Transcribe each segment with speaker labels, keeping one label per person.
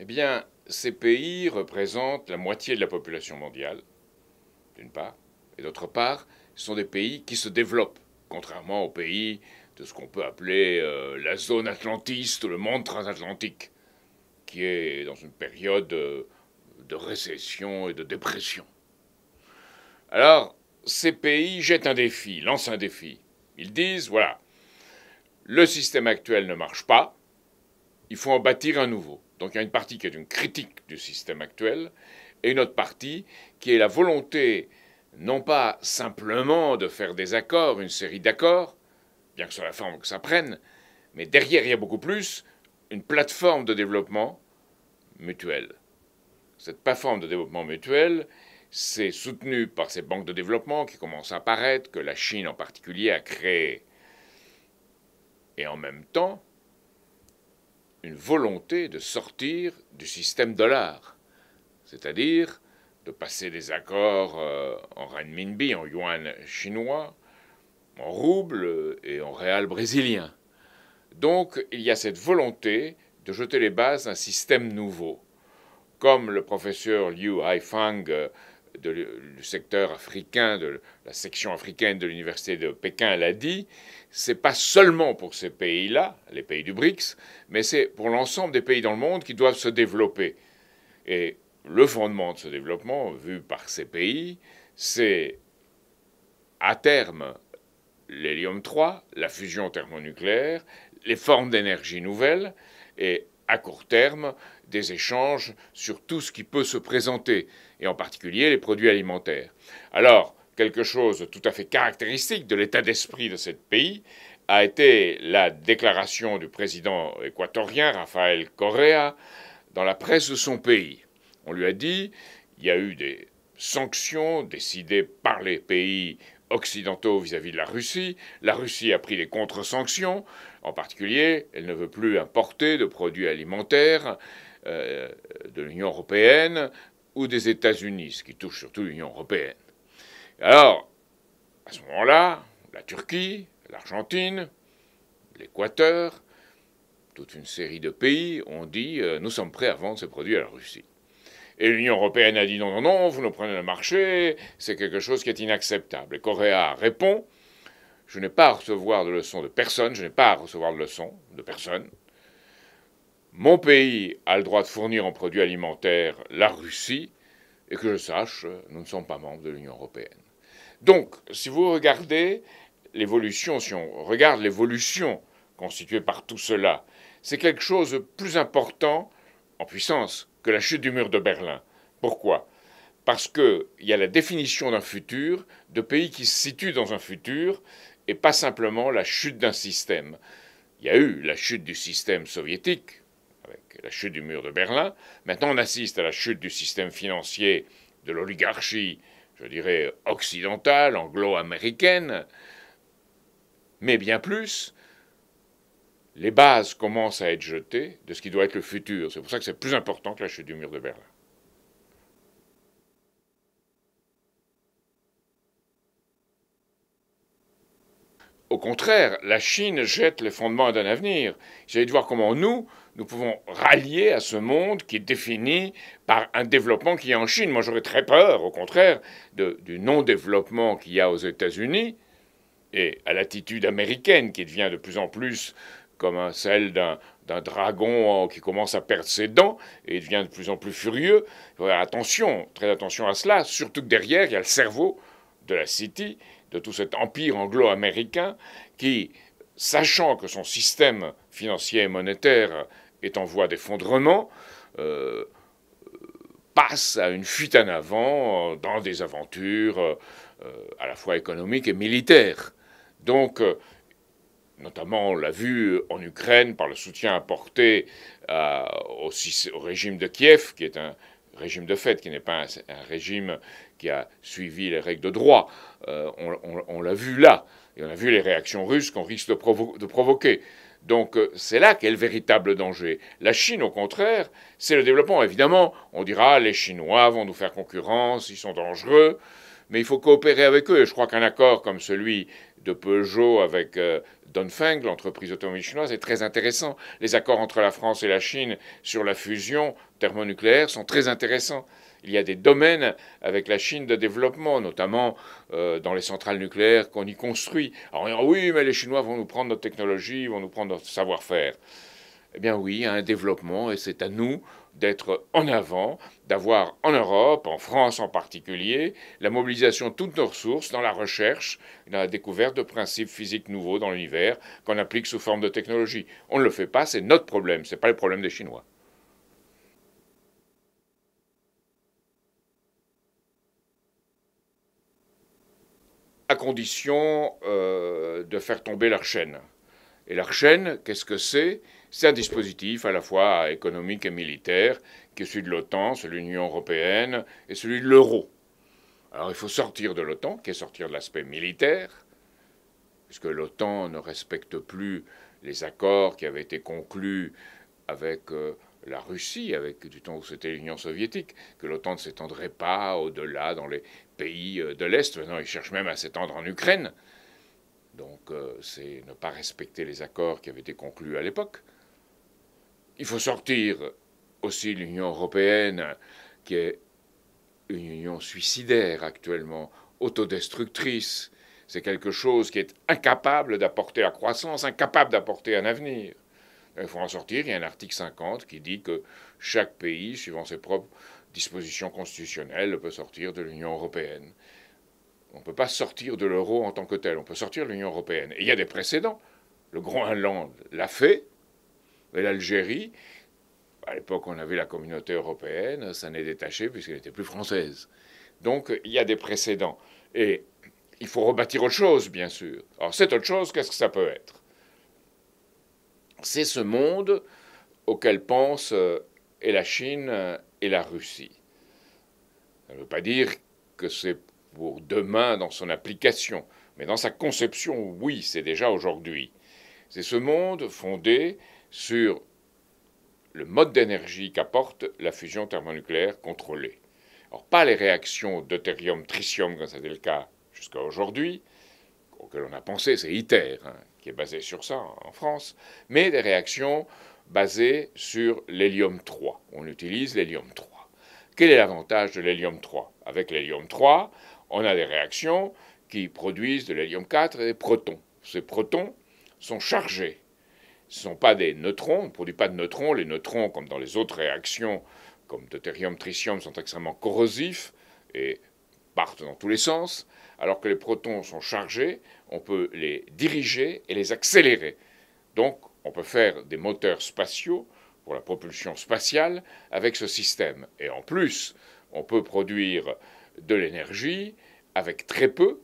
Speaker 1: Eh bien, ces pays représentent la moitié de la population mondiale, d'une part, et d'autre part, ce sont des pays qui se développent, contrairement aux pays de ce qu'on peut appeler la zone atlantiste ou le monde transatlantique, qui est dans une période de récession et de dépression. Alors, ces pays jettent un défi, lancent un défi. Ils disent, voilà, le système actuel ne marche pas, il faut en bâtir un nouveau. Donc il y a une partie qui est une critique du système actuel, et une autre partie qui est la volonté, non pas simplement de faire des accords, une série d'accords, bien que ce soit la forme que ça prenne, mais derrière il y a beaucoup plus, une plateforme de développement mutuel. Cette plateforme de développement mutuel, c'est soutenu par ces banques de développement qui commencent à apparaître, que la Chine en particulier a créé. Et en même temps, une volonté de sortir du système dollar, c'est-à-dire de passer des accords en renminbi, en yuan chinois, en rouble et en réal brésilien. Donc il y a cette volonté de jeter les bases d'un système nouveau. Comme le professeur Liu Haifang du secteur africain, de la section africaine de l'université de Pékin l'a dit, c'est pas seulement pour ces pays-là, les pays du BRICS, mais c'est pour l'ensemble des pays dans le monde qui doivent se développer. Et le fondement de ce développement, vu par ces pays, c'est à terme l'hélium 3, la fusion thermonucléaire, les formes d'énergie nouvelles, et à court terme, des échanges sur tout ce qui peut se présenter, et en particulier les produits alimentaires. Alors, quelque chose de tout à fait caractéristique de l'état d'esprit de ce pays a été la déclaration du président équatorien, Rafael Correa, dans la presse de son pays. On lui a dit, il y a eu des sanctions décidées par les pays occidentaux vis-à-vis de la Russie. La Russie a pris des contre-sanctions. En particulier, elle ne veut plus importer de produits alimentaires de l'Union européenne ou des États-Unis, ce qui touche surtout l'Union européenne. Alors, à ce moment-là, la Turquie, l'Argentine, l'Équateur, toute une série de pays ont dit nous sommes prêts à vendre ces produits à la Russie. Et l'Union européenne a dit non, non, non, vous nous prenez le marché, c'est quelque chose qui est inacceptable. Et Correa répond je n'ai pas à recevoir de leçons de personne, je n'ai pas à recevoir de leçons de personne. Mon pays a le droit de fournir en produits alimentaires la Russie, et que je sache, nous ne sommes pas membres de l'Union européenne. Donc, si vous regardez l'évolution, si on regarde l'évolution constituée par tout cela, c'est quelque chose de plus important en puissance que la chute du mur de Berlin. Pourquoi ? Parce qu'il y a la définition d'un futur, de pays qui se situent dans un futur, et pas simplement la chute d'un système. Il y a eu la chute du système soviétique, avec la chute du mur de Berlin. Maintenant, on assiste à la chute du système financier de l'oligarchie, je dirais, occidentale, anglo-américaine. Mais bien plus, les bases commencent à être jetées de ce qui doit être le futur. C'est pour ça que c'est plus important que la chute du mur de Berlin. Au contraire, la Chine jette les fondements d'un avenir. J'allais de voir comment nous pouvons rallier à ce monde qui est défini par un développement qui est en Chine. Moi, j'aurais très peur, au contraire, du non-développement qu'il y a aux États-Unis et à l'attitude américaine qui devient de plus en plus comme celle d'un dragon qui commence à perdre ses dents et devient de plus en plus furieux. Il faut faire attention, très attention à cela, surtout que derrière, il y a le cerveau de la City, de tout cet empire anglo-américain qui, sachant que son système financier et monétaire est en voie d'effondrement, passe à une fuite en avant dans des aventures à la fois économiques et militaires. Donc, notamment, on l'a vu en Ukraine par le soutien apporté au régime de Kiev, qui est un régime de fait, qui n'est pas un régime qui a suivi les règles de droit. On l'a vu là, et on a vu les réactions russes qu'on risque de provoquer. Donc c'est là qu'est le véritable danger. La Chine, au contraire, c'est le développement. Évidemment, on dira les Chinois vont nous faire concurrence, ils sont dangereux, mais il faut coopérer avec eux. Et je crois qu'un accord comme celui de Peugeot avec Dongfeng, l'entreprise automobile chinoise, est très intéressant. Les accords entre la France et la Chine sur la fusion thermonucléaire sont très intéressants. Il y a des domaines avec la Chine de développement, notamment dans les centrales nucléaires qu'on y construit. Alors oui, mais les Chinois vont nous prendre notre technologie, vont nous prendre notre savoir-faire. Eh bien oui, il y a un développement et c'est à nous d'être en avant, d'avoir en Europe, en France en particulier, la mobilisation de toutes nos ressources dans la recherche, dans la découverte de principes physiques nouveaux dans l'univers qu'on applique sous forme de technologie. On ne le fait pas, c'est notre problème, ce n'est pas le problème des Chinois. À condition de faire tomber leur chaîne. Et leur chaîne, qu'est-ce que c'est? C'est un dispositif à la fois économique et militaire, qui est celui de l'OTAN, celui de l'Union européenne et celui de l'euro. Alors il faut sortir de l'OTAN, qui est sortir de l'aspect militaire, puisque l'OTAN ne respecte plus les accords qui avaient été conclus avec la Russie, avec du temps où c'était l'Union soviétique, que l'OTAN ne s'étendrait pas au-delà dans les pays de l'Est. Maintenant, ils cherchent même à s'étendre en Ukraine. Donc c'est ne pas respecter les accords qui avaient été conclus à l'époque. Il faut sortir aussi de l'Union européenne, qui est une union suicidaire actuellement, autodestructrice. C'est quelque chose qui est incapable d'apporter la croissance, incapable d'apporter un avenir. Il faut en sortir. Il y a un article 50 qui dit que chaque pays, suivant ses propres dispositions constitutionnelles, peut sortir de l'Union européenne. On ne peut pas sortir de l'euro en tant que tel. On peut sortir de l'Union européenne. Et il y a des précédents. Le Groenland l'a fait. Et l'Algérie, à l'époque on avait la communauté européenne, ça n'est détaché puisqu'elle n'était plus française. Donc il y a des précédents. Et il faut rebâtir autre chose, bien sûr. Alors cette autre chose, qu'est-ce que ça peut être? C'est ce monde auquel pensent et la Chine et la Russie. Ça ne veut pas dire que c'est pour demain dans son application, mais dans sa conception, oui, c'est déjà aujourd'hui. C'est ce monde fondé sur le mode d'énergie qu'apporte la fusion thermonucléaire contrôlée. Alors pas les réactions deutérium-tritium, comme c'était le cas jusqu'à aujourd'hui, auxquelles on a pensé, c'est ITER, qui est basé sur ça en France, mais des réactions basées sur l'hélium 3. On utilise l'hélium 3. Quel est l'avantage de l'hélium 3? Avec l'hélium 3, on a des réactions qui produisent de l'hélium 4 et des protons. Ces protons sont chargés. Ce ne sont pas des neutrons, on ne produit pas de neutrons. Les neutrons, comme dans les autres réactions, comme deutérium, tritium, sont extrêmement corrosifs et partent dans tous les sens, alors que les protons sont chargés, on peut les diriger et les accélérer. Donc, on peut faire des moteurs spatiaux pour la propulsion spatiale avec ce système. Et en plus, on peut produire de l'énergie avec très peu,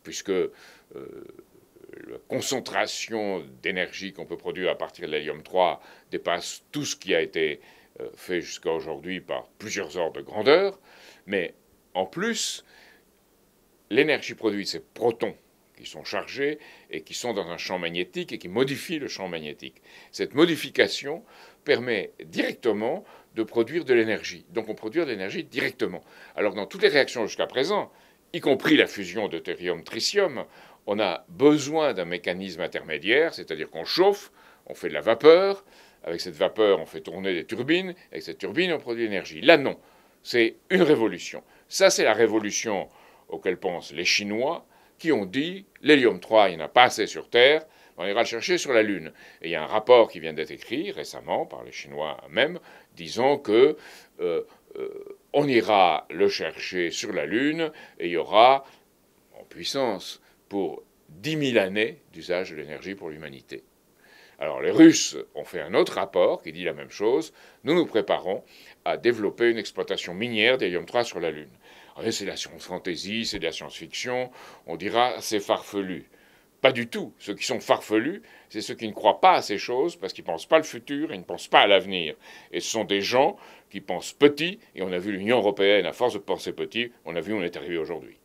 Speaker 1: puisque la concentration d'énergie qu'on peut produire à partir de l'hélium 3 dépasse tout ce qui a été fait jusqu'à aujourd'hui par plusieurs ordres de grandeur. Mais en plus, l'énergie produite, ces protons qui sont chargés et qui sont dans un champ magnétique et qui modifient le champ magnétique. Cette modification permet directement de produire de l'énergie. Donc on produit de l'énergie directement. Alors dans toutes les réactions jusqu'à présent, y compris la fusion deutérium-tritium, on a besoin d'un mécanisme intermédiaire, c'est-à-dire qu'on chauffe, on fait de la vapeur, avec cette vapeur on fait tourner des turbines, avec cette turbine on produit de l'énergie. Là non, c'est une révolution. Ça c'est la révolution auquel pensent les Chinois, qui ont dit l'hélium 3, il n'y en a pas assez sur Terre, on ira le chercher sur la Lune. Et il y a un rapport qui vient d'être écrit récemment par les Chinois même, disant que on ira le chercher sur la Lune et il y aura en puissance pour 10 000 années d'usage de l'énergie pour l'humanité. Alors les Russes ont fait un autre rapport qui dit la même chose. Nous nous préparons à développer une exploitation minière d'hélium 3 sur la Lune. C'est la science-fantasy, c'est de la science-fiction, on dira c'est farfelu. Pas du tout. Ceux qui sont farfelus, c'est ceux qui ne croient pas à ces choses parce qu'ils ne pensent pas le futur, ils ne pensent pas à l'avenir. Et ce sont des gens qui pensent petit, et on a vu l'Union européenne, à force de penser petit, on a vu où on est arrivé aujourd'hui.